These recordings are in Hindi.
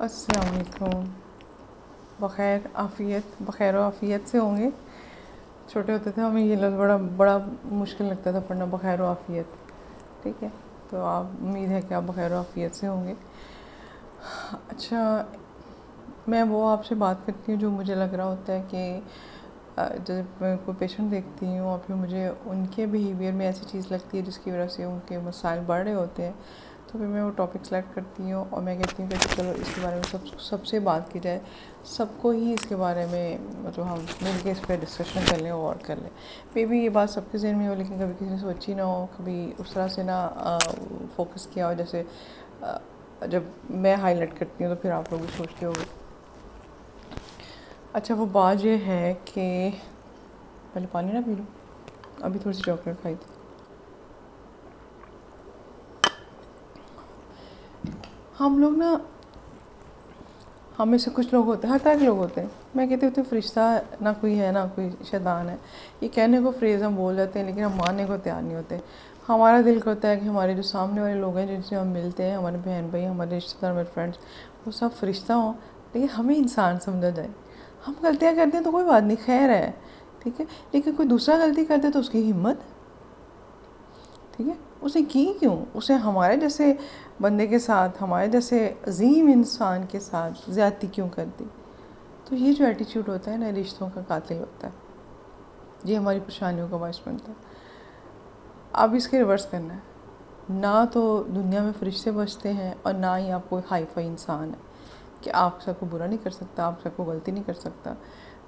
अस्सलाम वालेकुम। बख़ैर आफ़ियत से होंगे। छोटे होते थे हमें ये लफ्ज़ बड़ा बड़ा मुश्किल लगता था पढ़ना, बख़ैर आफ़ियत। ठीक है, तो आप उम्मीद है कि आप बख़ैर आफ़ियत से होंगे। अच्छा, मैं वो आपसे बात करती हूँ जो मुझे लग रहा होता है कि जब मैं कोई पेशेंट देखती हूँ और फिर मुझे उनके बिहेवियर में ऐसी चीज़ लगती है जिसकी वजह से उनके मसाइल बढ़ रहे होते हैं, तो फिर मैं वो टॉपिक सेलेक्ट करती हूँ और मैं कहती हूँ कि चलो इसके बारे में सबसे बात की जाए, सबको ही इसके बारे में मतलब हम मिल के इस पर डिस्कशन कर लें और कर लें। मे बी ये बात सबके ज़हन में हो, लेकिन कभी किसी ने सोची ना हो, कभी उस तरह से ना फोकस किया हो जैसे जब मैं हाईलाइट करती हूँ तो फिर आप लोग भी सोचते होंगे। अच्छा, वो बात ये है कि पहले पानी ना पी लूँ, अभी थोड़ी सी चॉकलेट खाई थी। हम लोग ना, हम में से कुछ लोग होते हैं, हर तरह के लोग होते हैं। मैं कहती हूँ फरिश्ता ना कोई है ना कोई शैतान है। ये कहने को फ्रेज़ हम बोल जाते हैं लेकिन हम मानने को तैयार नहीं होते। हमारा दिल करता है कि हमारे जो सामने वाले लोग हैं जिनसे हम मिलते हैं, हमारे बहन भाई, हमारे रिश्तेदार, हमारे फ्रेंड्स, वो सब फरिश्ता हों, लेकिन हमें इंसान समझा जाए। हम गलतियाँ करते हैं तो कोई बात नहीं, खैर है, ठीक है, लेकिन कोई दूसरा गलती करते तो उसकी हिम्मत, ठीक है, उसे की क्यों? उसे हमारे जैसे बंदे के साथ, हमारे जैसे अजीम इंसान के साथ ज़्यादती क्यों कर दी? तो ये जो एटीट्यूड होता है ना, रिश्तों का कातिल होता है। ये हमारी परेशानियों का बायस बनता है। अब इसके रिवर्स करना है। ना तो दुनिया में फरिश्ते बचते हैं और ना ही आप कोई हाई फाई इंसान है कि आप सबको बुरा नहीं कर सकता, आप सबको गलती नहीं कर सकता।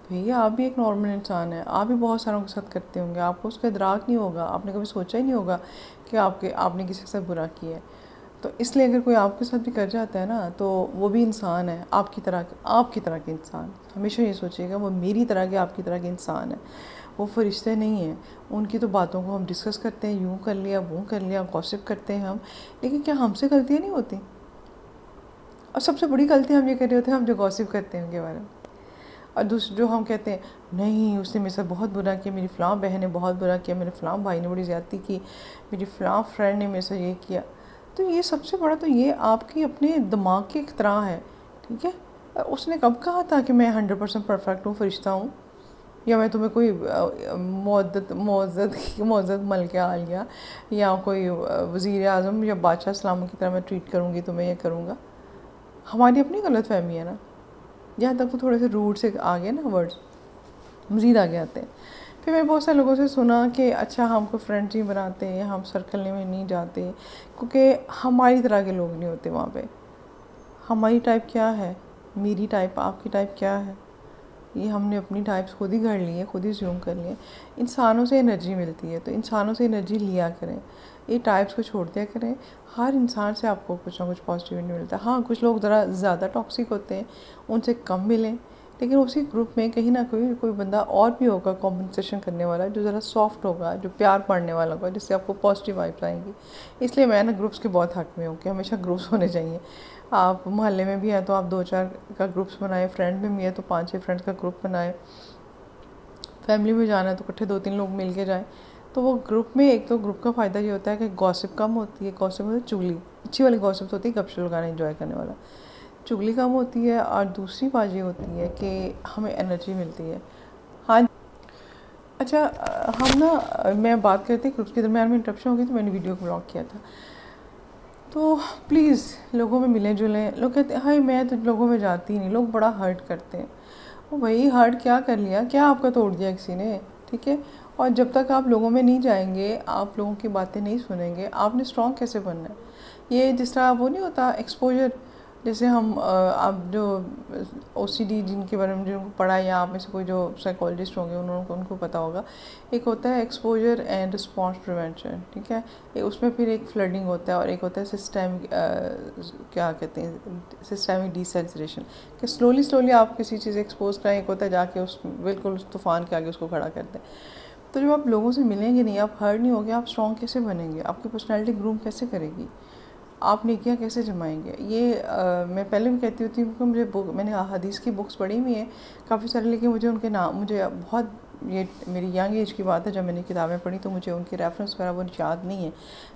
भैया, आप भी एक नॉर्मल इंसान है, आप भी बहुत सारों के साथ करते होंगे, आपको उसका इदराक नहीं होगा, आपने कभी सोचा ही नहीं होगा कि आपने किसी के साथ बुरा किया है। तो इसलिए अगर कोई आपके साथ भी कर जाता है ना, तो वो भी इंसान है, आपकी तरह के इंसान। हमेशा ये सोचिएगा वो मेरी तरह के, आपकी तरह के इंसान है, वो फरिश्ते नहीं हैं। उनकी तो बातों को हम डिस्कस करते हैं, यूँ कर लिया, वो कर लिया, गॉसिप करते हैं हम, लेकिन क्या हमसे गलतियाँ नहीं होती? और सबसे बड़ी गलती हम ये कर रहे होते हैं, हम जो गॉसिप करते हैं उनके बारे में। और जो हम कहते हैं नहीं, उसने मेरे साथ बहुत बुरा किया, मेरी फ़लाँ बहन ने बहुत बुरा किया, मेरे फ़लाँ भाई ने बड़ी ज़्यादती की, मेरी फ़लाँ फ्रेंड ने मेरे से ये किया। तो ये सबसे बड़ा तो ये आपकी अपने दिमाग की इख्तरा है, ठीक है। उसने कब कहा था कि मैं 100% परफेक्ट हूँ, फरिश्ता हूँ, या मैं तुम्हें कोई मोअज़्ज़ज़ मलके आलिया या कोई वज़ीर आज़म या बादशाह सलामों की तरह मैं ट्रीट करूँगी तुम्हें, ये करूँगा? हमारी अपनी गलत फहमी है ना। यहाँ तक तो थोड़े से रूड से आ गए ना वर्ड्स, मज़ीद आगे आते हैं। फिर मैंने बहुत सारे लोगों से सुना कि अच्छा, हमको फ्रेंड्स नहीं बनाते हैं, हम सर्कल में नहीं जाते क्योंकि हमारी तरह के लोग नहीं होते वहाँ पे। हमारी टाइप क्या है, मेरी टाइप, आपकी टाइप क्या है? ये हमने अपनी टाइप्स खुद ही घड़ ली है, खुद ही ज़ूम कर लिए। इंसानों से एनर्जी मिलती है तो इंसानों से एनर्जी लिया करें, ये टाइप्स को छोड़ दिया करें। हर इंसान से आपको कुछ ना कुछ पॉजिटिव नहीं मिलता। हाँ, कुछ लोग ज़रा ज़्यादा टॉक्सिक होते हैं, उनसे कम मिलें, लेकिन उसी ग्रुप में कहीं ना कोई बंदा और भी होगा कॉम्पनसेशन करने वाला, जो ज़रा सॉफ्ट होगा, जो प्यार पढ़ने वाला होगा, जिससे आपको पॉजिटिव वाइब्स आएंगी। इसलिए मैं ना ग्रुप्स के बहुत हक में हूँ कि हमेशा ग्रुप्स होने चाहिए। आप मोहल्ले में भी हैं तो आप 2-4 का ग्रुप्स बनाएं, फ्रेंड में भी है तो 5-6 फ्रेंड्स का ग्रुप बनाएं, फैमिली में जाना है तो इकट्ठे 2-3 लोग मिल के जाएँ। तो वो ग्रुप में, एक तो ग्रुप का फ़ायदा ये होता है कि गॉसिप कम होती है। गॉसिप मतलब चुगली, अच्छी वाली गॉसिप होती है, गपशप लगाना, एंजॉय करने वाला। चुगली कम होती है और दूसरी बात ये होती है कि हमें एनर्जी मिलती है। हाँ, अच्छा, हम ना, मैं बात करती ग्रुप्स के दरमियान में इंटरप्शन हो गई तो मैंने वीडियो को ब्लॉक किया था। तो प्लीज़ लोगों में मिलें जुलें। लोग कहते हैं हाय मैं तो लोगों में जाती ही नहीं, लोग बड़ा हर्ट करते हैं। ओ भाई, हर्ट क्या कर लिया, क्या आपका तोड़ दिया किसी ने? ठीक है। और जब तक आप लोगों में नहीं जाएंगे, आप लोगों की बातें नहीं सुनेंगे, आपने स्ट्रॉन्ग कैसे बनना है? ये जिस तरह वो नहीं होता एक्सपोजर, जैसे हम आप जो ओसीडी जिनके बारे में जिनको पढ़ा है, या आप में से कोई जो साइकोलॉजिस्ट होंगे उनको पता होगा, एक होता है एक्सपोजर एंड रिस्पॉन्स प्रिवेंशन, ठीक है। उसमें फिर एक फ्लडिंग होता है और एक होता है सिस्टमिक, क्या कहते हैं, सिस्टमिक डिसेंसरेशन, कि स्लोली आप किसी चीज़ एक्सपोज करें। एक होता है जाके उस बिल्कुल उस तूफ़ान के आगे उसको खड़ा करते हैं। तो जब आप लोगों से मिलेंगे नहीं, आप हर्ट नहीं होगे, आप स्ट्रॉन्ग कैसे बनेंगे? आपकी पर्सनैलिटी ग्रूम कैसे करेगी? आप नेकियां कैसे जमाएंगे? ये मैं पहले भी कहती होती हूँ क्योंकि मैंने हदीस की बुक्स पढ़ी हुई हैं काफ़ी सारी, लेकिन मुझे उनके नाम, मुझे बहुत ये मेरी यंग एज की बात है, जब मैंने किताबें पढ़ी तो मुझे उनके रेफरेंस वगैरह वो याद नहीं है,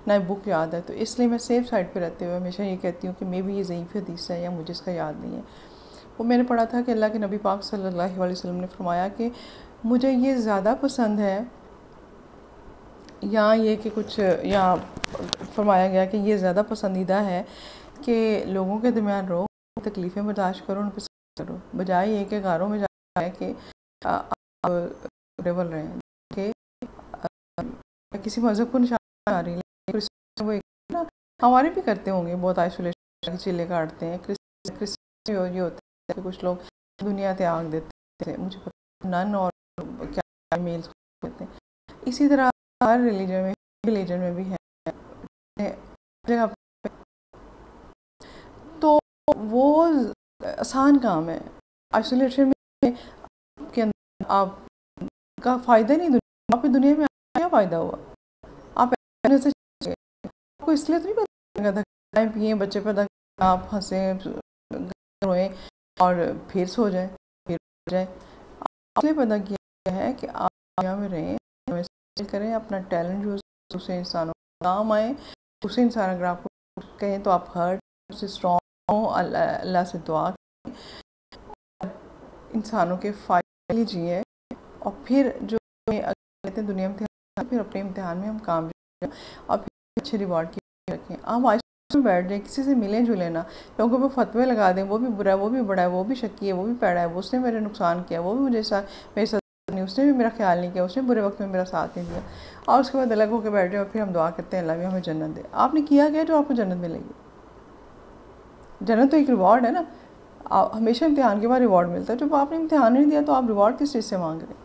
ना बुक याद है, तो इसलिए मैं सेफ साइड पे रहते हुए हमेशा ये कहती हूँ कि मे बी ये ज़ईफ़ हदीस है या मुझे इसका याद नहीं है। वो मैंने पढ़ा था कि अल्लाह के नबी पाक सल्लल्लाहु अलैहि वसल्लम ने फरमाया कि मुझे ये ज़्यादा पसंद है, या ये कि कुछ यहाँ फरमाया गया कि ये ज़्यादा पसंदीदा है कि लोगों के दरमियान रहो, तकलीफ़ें बर्दाश्त करो, उन पर करो, बजाय ये कि घरों में जाए कि आप रेवल रहे हैं कि किसी मज़हब को निशान आ रही है। वो एक ना हमारे भी करते होंगे, बहुत आइसोलेशन के चिल्ले काटते हैं। क्रिश्चियन ये होता है कि कुछ लोग दुनिया त्याग देते हैं, मुझे पता नन और क्या मेल्स कहते हैं। इसी तरह हर रिलीजन में भी है जगह पे, तो वो आसान काम है। आइसोलेशन में के अंदर आपका फ़ायदा नहीं, आप दुनिया में क्या फ़ायदा हुआ? आप ऐसे आपको इसलिए तो नहीं पता था खाएं पिए बच्चे पैदा आप हंसें रोएं और फिर सो जाएं, फिर जाएं। आपने पता किया है कि आप दुनिया में रहें, करें, अपना टैलेंट जो दूसरे इंसानों को काम आए, दूसरे इंसान अगर आपको कहें तो आप हर्ट से स्ट्रॉन्ग हो, अल्लाह से दुआ इंसानों के फ़ायदे लीजिए, और फिर जो कहते हैं दुनिया में फिर अपने इम्तिहान में हम काम और फिर अच्छे रिवॉर्ड की रखें। आप आइसोलेशन में बैठ जाए, किसी से मिलें जुलें ना, लोगों पर फतवे लगा दें, वो भी बुरा है, वो भी बड़ा है, वो भी शक्की है, वो भी पैड़ा है, वो उसने मेरे नुकसान किया, वो भी मेरे साथ नहीं, उसने भी मेरा ख्याल नहीं किया, उसने बुरे वक्त में मेरा साथ नहीं दिया, और उसके बाद अलग होकर बैठ जाए और फिर हम दुआ करते हैं अल्लाह भी हमें जन्नत दे। आपने किया क्या जो आपको जन्नत मिलेगी? जन्नत तो एक रिवॉर्ड है ना, हमेशा इम्तिहान के बाद रिवॉर्ड मिलता है। जब आपने इम्तिहान नहीं दिया तो आप रिवॉर्ड किस चीज़ से मांग रहे हैं?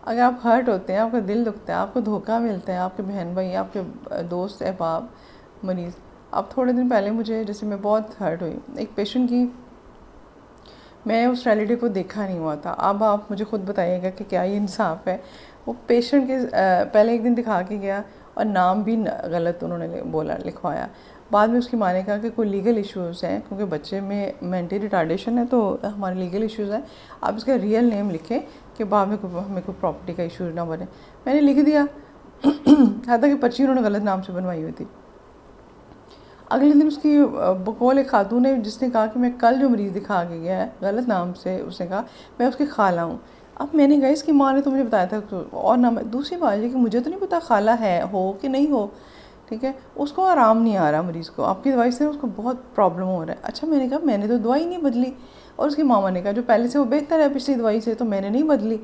अगर आप हर्ट होते हैं, आपका दिल दुखता है, आपको धोखा मिलता है, आपके बहन भाई, आपके दोस्त अहबाब मरीज़। अब थोड़े दिन पहले मुझे, जैसे मैं बहुत हर्ट हुई, एक पेशेंट की, मैं उस रिलेटिव को देखा नहीं हुआ था। अब आप मुझे ख़ुद बताइएगा कि क्या ये इंसाफ है? वो पेशेंट के पहले एक दिन दिखा के गया और नाम भी गलत उन्होंने बोला, लिखवाया। बाद में उसकी माँ ने कहा कि कोई लीगल इश्यूज़ हैं, क्योंकि बच्चे में मेंटल रिटार्डेशन है, तो हमारे लीगल इश्यूज़ हैं, आप इसका रियल नेम लिखें कि बाद में हमें कोई प्रॉपर्टी का इशू ना बने। मैंने लिख दिया, यहाँ तक कि पर्ची उन्होंने गलत नाम से बनवाई हुई थी। अगले दिन उसकी बकौल एक खातून है जिसने कहा कि मैं कल जो मरीज़ दिखा के गया है गलत नाम से, उसने कहा मैं उसकी खाला हूँ। अब मैंने कहा इसकी माँ ने तो मुझे बताया था, और नाम दूसरी बात है कि मुझे तो नहीं पता खाला है हो कि नहीं हो, ठीक है। उसको आराम नहीं आ रहा मरीज़ को, आपकी दवाई से उसको बहुत प्रॉब्लम हो रहा है। अच्छा, मैंने कहा मैंने तो दवाई नहीं बदली, और उसकी मामा ने कहा जो पहले से वो बेहतर है पिछली दवाई से, तो मैंने नहीं बदली।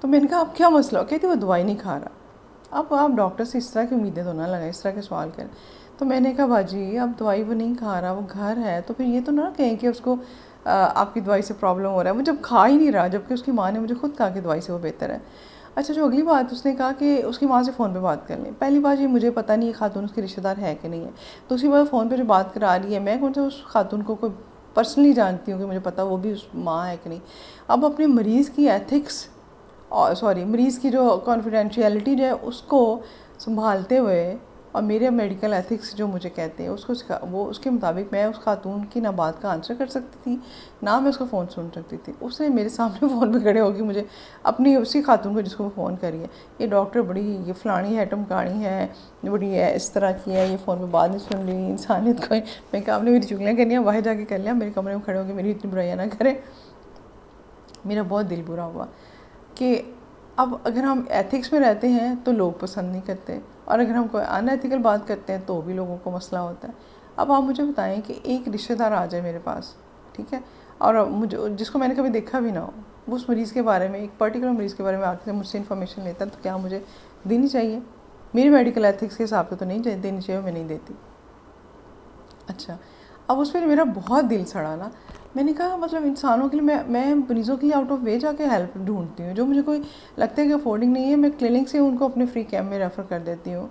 तो मैंने कहा अब क्या मसला? कहती वो दवाई नहीं खा रहा। अब आप डॉक्टर से इस तरह की उम्मीदें तो ना लगाएं, इस तरह के सवाल करें। तो मैंने कहा बाजी अब दवाई वो नहीं खा रहा, वो घर है, तो फिर ये तो ना कहें कि उसको आपकी दवाई से प्रॉब्लम हो रहा है, वो जब खा ही नहीं रहा, जबकि उसकी माँ ने मुझे खुद कहा कि दवाई से वो बेहतर है। अच्छा, जो अगली बात उसने कहा कि उसकी माँ से फ़ोन पे बात कर लें। पहली बात ये मुझे पता नहीं है खातून उसकी रिश्तेदार है कि नहीं है। दूसरी बात फ़ोन पे जो बात करा रही है, मैं कौन सा उस खातून को कोई पर्सनली जानती हूँ कि मुझे पता वो भी उस माँ है कि नहीं। अब अपने मरीज़ की एथिक्स और मरीज़ की जो कॉन्फिडेंशियलिटी जो है उसको संभालते हुए, और मेरे मेडिकल एथिक्स जो मुझे कहते हैं उसको वो उसके मुताबिक मैं उस खातून की ना बात का आंसर कर सकती थी, ना मैं उसका फ़ोन सुन सकती थी। उसने मेरे सामने फ़ोन पे खड़े होकर मुझे अपनी उसी खातून को जिसको वो फ़ोन करी है, ये डॉक्टर बड़ी ये फ़लानी है, टमकानी है, बड़ी है, इस तरह की है, ये फ़ोन पे बात नहीं सुन रही, इंसानियत को। मैं कहा आपने मेरी चुगलियाँ करनी है, बाहर जाके कर लिया, मेरे कमरे में खड़े होकर मेरी इतनी बुराइयाँ ना करें। मेरा बहुत दिल बुरा हुआ कि अब अगर हम एथिक्स में रहते हैं तो लोग पसंद नहीं करते, और अगर हम कोई अनएथिकल बात करते हैं तो भी लोगों को मसला होता है। अब आप मुझे बताएं कि एक रिश्तेदार आ जाए मेरे पास, ठीक है, और मुझे जिसको मैंने कभी देखा भी ना हो, वो उस मरीज़ के बारे में, एक पर्टिकुलर मरीज़ के बारे में आकर मुझसे इन्फॉर्मेशन लेता है, तो क्या मुझे देनी चाहिए? मेरी मेडिकल एथिक्स के हिसाब से तो नहीं देनी चाहिए, मैं नहीं देती। अच्छा, अब उस पर मेरा बहुत दिल सड़ा ना। मैंने कहा मतलब इंसानों के लिए मैं मरीज़ों के लिए आउट ऑफ वे जाके हेल्प ढूंढती हूँ, जो मुझे कोई लगता है कि अफोर्डिंग नहीं है, मैं क्लिनिक से उनको अपने फ्री कैम्प में रेफ़र कर देती हूँ,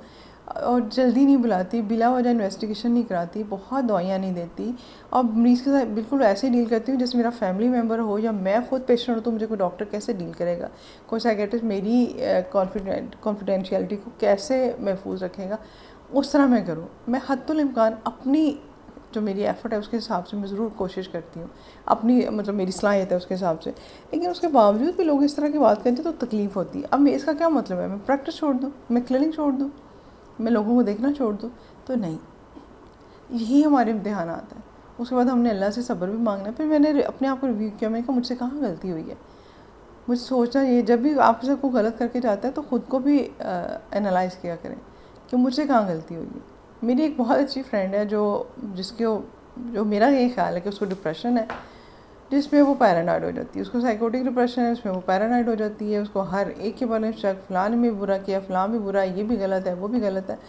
और जल्दी नहीं बुलाती, बिला वजह इन्वेस्टिगेशन नहीं कराती, बहुत दवाइयाँ नहीं देती, और मरीज़ के साथ बिल्कुल ऐसे डील करती हूँ जैसे मेरा फैमिली मेम्बर हो, या मैं खुद पेशेंट हूँ तो मुझे कोई डॉक्टर कैसे डील करेगा, कोई साइकेट्रिस्ट मेरी कॉन्फिडेंशियलिटी को कैसे महफूज रखेगा, उस तरह मैं करूँ। मैं हद्दुल इम्कान अपनी जो मेरी एफ़र्ट है उसके हिसाब से मैं ज़रूर कोशिश करती हूँ, अपनी मतलब मेरी सलाहियत है उसके हिसाब से। लेकिन उसके बावजूद भी लोग इस तरह की बात करते हैं तो तकलीफ़ होती है। अब मैं इसका क्या मतलब है, मैं प्रैक्टिस छोड़ दूँ, मैं क्लिनिक छोड़ दूँ, मैं लोगों को देखना छोड़ दूँ? तो नहीं, यही हमारे इम्तिहान आता है। उसके बाद हमने अल्लाह से सब्र भी मांगना है। फिर मैंने अपने आप को रिव्यू किया, मैंने कहा मुझसे कहाँ गलती हुई है। मुझे सोचना ये, जब भी आपके साथ कोई गलत करके जाता है तो ख़ुद को भी एनालाइज़ किया करें कि मुझसे कहाँ गलती हुई है। मेरी एक बहुत अच्छी फ्रेंड है जो मेरा ये ख्याल है कि उसको डिप्रेशन है, जिसमें वो पैरानॉइड हो जाती है। उसको साइकोटिक डिप्रेशन है, उसमें वो पैरानॉइड हो जाती है। उसको हर एक के बारे में शक, फ़लाँ ने बुरा किया, फ़लाँ भी बुरा है, ये भी गलत है, वो भी गलत है।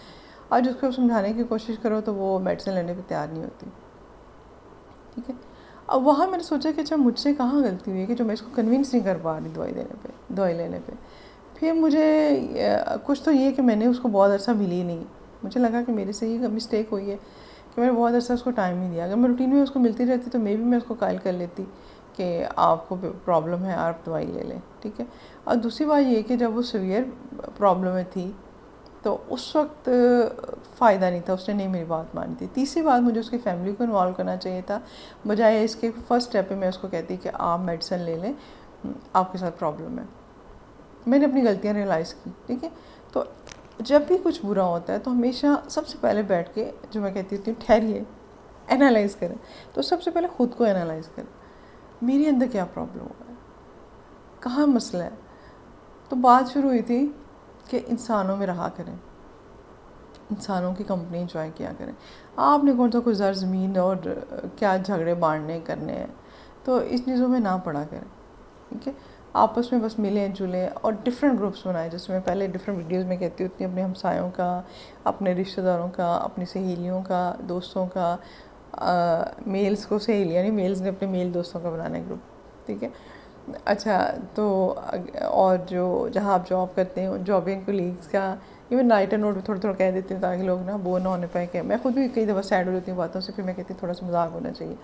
आज उसको समझाने की कोशिश करो तो वो मेडिसिन लेने पर तैयार नहीं होती। ठीक है, अब वहाँ मैंने सोचा कि अच्छा मुझसे कहाँ गलती हुई है कि जो मैं इसको कन्विंस नहीं कर पा रही दवाई लेने पे। फिर मुझे कुछ तो ये कि मैंने उसको बहुत अर्सा मिली नहीं। मुझे लगा कि मेरे से ही मिस्टेक हुई है कि मैंने बहुत अर्सा उसको टाइम नहीं दिया। अगर मैं रूटीन में उसको मिलती रहती तो मैं उसको कायल कर लेती कि आपको प्रॉब्लम है, आप दवाई ले लें। ठीक है, और दूसरी बात ये कि जब वो सीवियर प्रॉब्लम में थी तो उस वक्त फ़ायदा नहीं था, उसने नहीं मेरी बात मानी थी। तीसरी बात, मुझे उसकी फ़ैमिली को इन्वॉल्व करना चाहिए था, बजाय इसके फर्स्ट स्टेप पे मैं उसको कहती कि आप मेडिसिन ले लें, आपके साथ प्रॉब्लम है। मैंने अपनी गलतियाँ रियलाइज़ की। ठीक है, तो जब भी कुछ बुरा होता है तो हमेशा सबसे पहले बैठ के, जो मैं कहती हूँ ठहरिए, एनालाइज़ करें। तो सबसे पहले ख़ुद को एनालाइज़ करें, मेरे अंदर क्या प्रॉब्लम हुआ है, कहाँ मसला है। तो बात शुरू हुई थी कि इंसानों में रहा करें, इंसानों की कंपनी इंजॉय किया करें। आपने कौन सा कोई ज़र ज़मीन और क्या झगड़े बांटने करने हैं, तो इस चीज़ों में ना पड़ा करें। ठीक है, आपस में बस मिलें जुलें और डिफरेंट ग्रुप्स बनाएं। जैसे मैं पहले डिफरेंट वीडियोस में कहती होती हूँ, अपने हमसायों का, अपने रिश्तेदारों का, अपनी सहेलियों का, दोस्तों का, मेल्स को सहेलियाँ नहीं, मेल्स ने अपने मेल दोस्तों का बनाना है ग्रुप। ठीक है, अच्छा, तो और जो जहाँ आप जॉब करते हैं, जॉबिंग कोलीग्स का इवन राइटर नोट थोड़ा थोड़ा कह देते हैं ताकि लोग ना बोर ना होने पाए। कि मैं खुद भी कई दफ़ा सैड हो जाती हूँ बातों से, फिर मैं कहती हूँ थोड़ा सा मजाक होना चाहिए।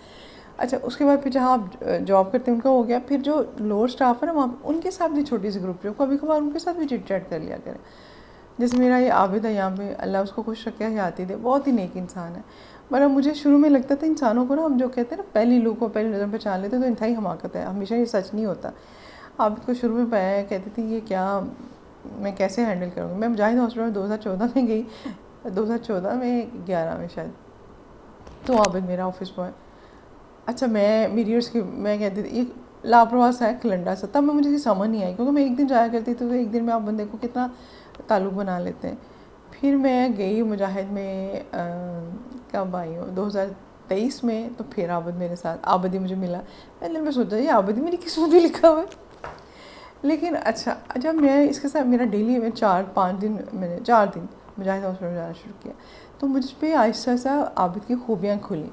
अच्छा, उसके बाद फिर जहाँ आप जॉब करते हैं उनका हो गया। फिर जो लोअर स्टाफ है ना, वहाँ उनके साथ भी छोटी सी ग्रुप जो कभी कभार उनके साथ भी चिट चैट कर लिया करें। जैसे मेरा ये आबिद है यहाँ पे, अल्लाह उसको खुश रखे, हयाती दे, बहुत ही नेक इंसान है। मतलब मुझे शुरू में लगता था इंसानों को ना, हम जो कहते हैं ना पहली लुक को पहली नज़र पहचान लेते तो इंतहाई हमाकत है, हमेशा ये सच नहीं होता। आबिद को शुरू में पाया, कहती थी ये क्या, मैं कैसे हैंडल करूँगी। मैं मुजाहिद हॉस्पिटल में 2014 में गई, 2014 में 11 में शायद। तो आबिद मेरा ऑफिस बॉय। अच्छा, मैं कहती थी ये लापरवाह सा है, खलंडा सा। तब मुझे समझ नहीं आई, क्योंकि मैं एक दिन जाया करती थी तो एक दिन में आप बंदे को कितना ताल्लुक़ बना लेते हैं। फिर मैं गई मुजाहिद में, कब आई हूँ 2023 में। तो फिर आबिद मेरे साथ, आबिद ही मुझे मिला। मैंने दिल में सोचा ये आबिद ही मेरी किस्मत में लिखा हुआ है। लेकिन अच्छा, जब मैं इसके साथ मेरा डेली में 4 दिन मुजाहिद हॉस्पिटल में जाना शुरू किया तो मुझ पर आहिस्ता सा आबिद की खूबियाँ खुली।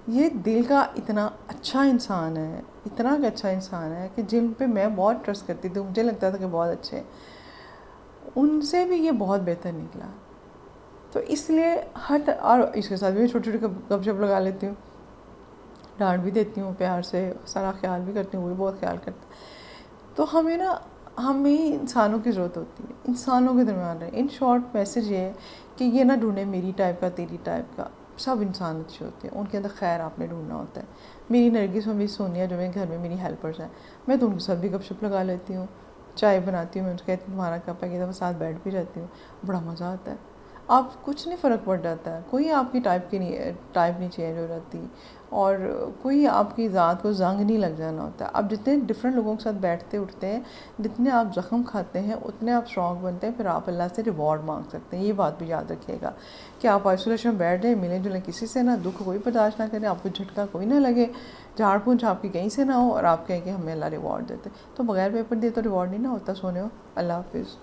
ये दिल का इतना अच्छा इंसान है, इतना अच्छा इंसान है कि जिन पे मैं बहुत ट्रस्ट करती थी, मुझे लगता था कि बहुत अच्छे हैं, उनसे भी ये बहुत बेहतर निकला। तो इसलिए और इसके साथ भी छोटी छोटी गपशप लगा लेती हूँ, डांट भी देती हूँ प्यार से, सारा ख्याल भी करती हूँ, वो भी बहुत ख्याल करता है। तो हमें इंसानों की ज़रूरत होती है, इंसानों के दरम्यान रहे। इन शॉर्ट मैसेज ये है कि ये ना ढूंढे मेरी टाइप का, तेरी टाइप का। सब इंसान अच्छे होते हैं, उनके अंदर खैर आपने ढूंढना होता है। मेरी नरगिस और मेरी सोनिया जो मेरे घर में मेरी हेल्पर्स हैं, मैं तो उनके साथ भी गपशप लगा लेती हूँ, चाय बनाती हूँ, मैं उनसे कहती हूँ तुम्हारा कप है, कि दफ़ा साथ बैठ भी जाती हूँ, बड़ा मज़ा आता है। आप कुछ नहीं फ़र्क पड़ जाता है, कोई आपकी टाइप नहीं चेंज हो जाती, और कोई आपकी ज़ात को जंग नहीं लग जाना होता। आप जितने डिफरेंट लोगों के साथ बैठते उठते हैं, जितने आप ज़ख्म खाते हैं, उतने आप स्ट्रॉन्ग बनते हैं। फिर आप अल्लाह से रिवॉर्ड मांग सकते हैं। ये बात भी याद रखिएगा कि आप आइसोलेशन में बैठ जाए, मिले जुलें किसी से ना, दुख कोई बर्दाश्त ना करें, आपको झटका कोई ना लगे, झाड़ पूंछ आपकी कहीं से ना हो, और आप कहें कि हमें अल्लाह रिवॉर्ड देते। तो बगैर पेपर दिए तो रिवॉर्ड नहीं ना होता। सोने हो, अल्लाह हाफिज़।